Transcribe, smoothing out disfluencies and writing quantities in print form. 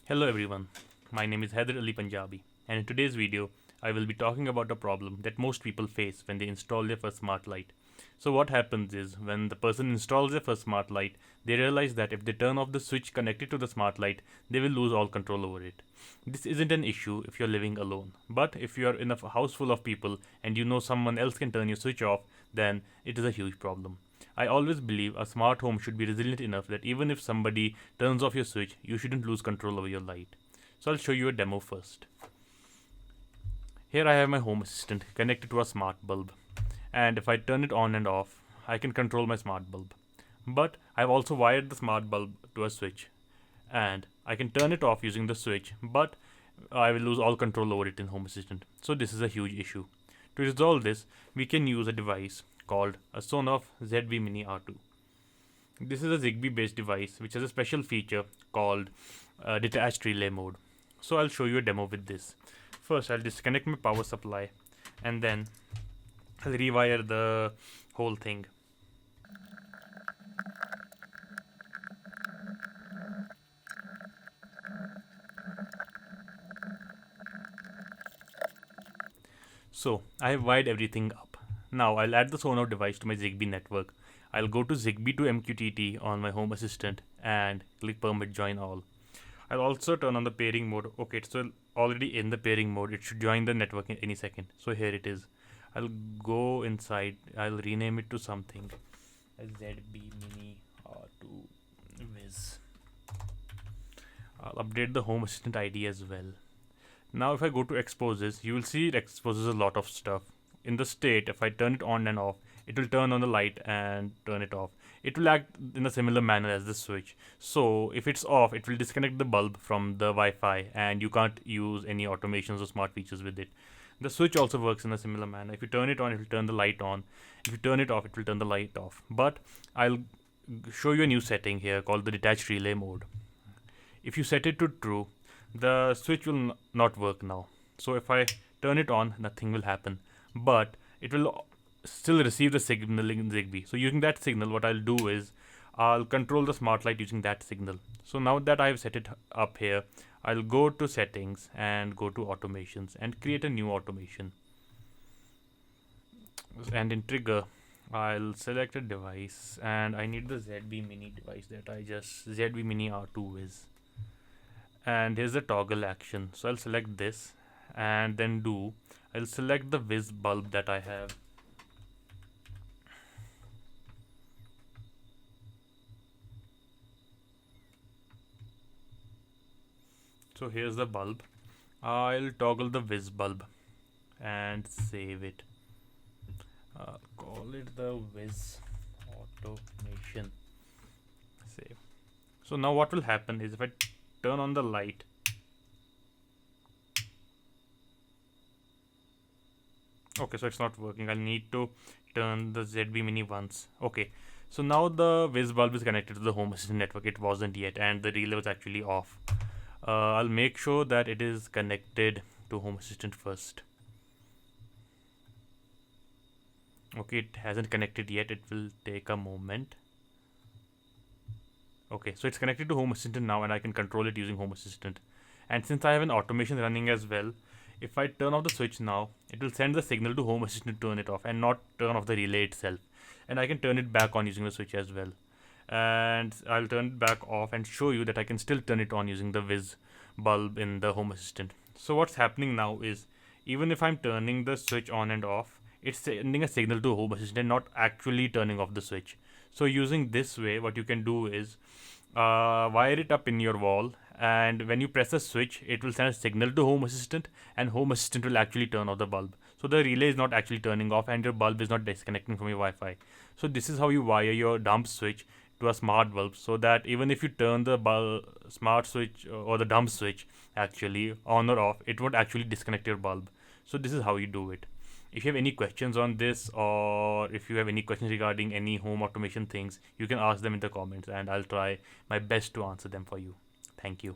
Hello everyone, my name is Haider Ali Punjabi, and in today's video I will be talking about a problem that most people face when they install their first smart light. So what happens is, when the person installs their first smart light, they realize that if they turn off the switch connected to the smart light, they will lose all control over it. This isn't an issue if you're living alone, but if you're in a house full of people and you know someone else can turn your switch off, then it is a huge problem. I always believe a smart home should be resilient enough that even if somebody turns off your switch, you shouldn't lose control over your light. So I'll show you a demo first. Here I have my home assistant connected to a smart bulb, and if I turn it on and off, I can control my smart bulb. But I've also wired the smart bulb to a switch, and I can turn it off using the switch, but I will lose all control over it in home assistant. So this is a huge issue. To resolve this, we can use a device called a Sonoff ZBMiniR2. This is a ZigBee based device which has a special feature called Detached relay mode. So I'll show you a demo with this. First I'll disconnect my power supply, and then I'll rewire the whole thing. So I have wired everything up. Now I'll add the Sonoff device to my ZigBee network. I'll go to ZigBee to MQTT on my home assistant and click permit join all. I'll also turn on the pairing mode. Okay, it's already in the pairing mode. It should join the network in any second. So here it is. I'll go inside. I'll rename it to something. ZBMiniR2 Viz. I'll update the home assistant ID as well. Now if I go to exposes, you will see it exposes a lot of stuff. In the state, if I turn it on and off, it will turn on the light and turn it off. It will act in a similar manner as the switch. So if it's off, it will disconnect the bulb from the Wi-Fi and you can't use any automations or smart features with it. The switch also works in a similar manner. If you turn it on, it will turn the light on. If you turn it off, it will turn the light off. But I'll show you a new setting here called the detached relay mode. If you set it to true, the switch will not work now. So if I turn it on, nothing will happen, but it will still receive the signal in ZigBee. So using that signal, what I'll do is I'll control the smart light using that signal. So now that I've set it up here, I'll go to settings and go to automations and create a new automation. And in trigger, I'll select a device, and I need the ZBMini device that I just ZBMiniR2 is. And here's the toggle action. So I'll select this and then I'll select the Viz bulb that I have. So here's the bulb. I'll toggle the Viz bulb and save it. Call it the Viz automation. Save. So now what will happen is if I turn on the light, okay, so it's not working. I'll need to turn the ZBMini once. Okay, so now the Viz bulb is connected to the home assistant network. It wasn't yet, and the relay was actually off. I'll make sure that it is connected to home assistant first. Okay, it hasn't connected yet. It will take a moment. Okay, so it's connected to home assistant now, and I can control it using home assistant. And since I have an automation running as well, if I turn off the switch now, it will send the signal to home assistant to turn it off and not turn off the relay itself. And I can turn it back on using the switch as well. And I'll turn it back off and show you that I can still turn it on using the Viz bulb in the home assistant. So what's happening now is, even if I'm turning the switch on and off, it's sending a signal to home assistant, not actually turning off the switch. So using this way, what you can do is wire it up in your wall, and when you press the switch, it will send a signal to home assistant, and home assistant will actually turn off the bulb. So the relay is not actually turning off, and your bulb is not disconnecting from your Wi-Fi. So this is how you wire your dump switch to a smart bulb, so that even if you turn the smart switch or the dump switch actually on or off, it won't actually disconnect your bulb. So this is how you do it. If you have any questions on this, or if you have any questions regarding any home automation things, you can ask them in the comments, and I'll try my best to answer them for you. Thank you.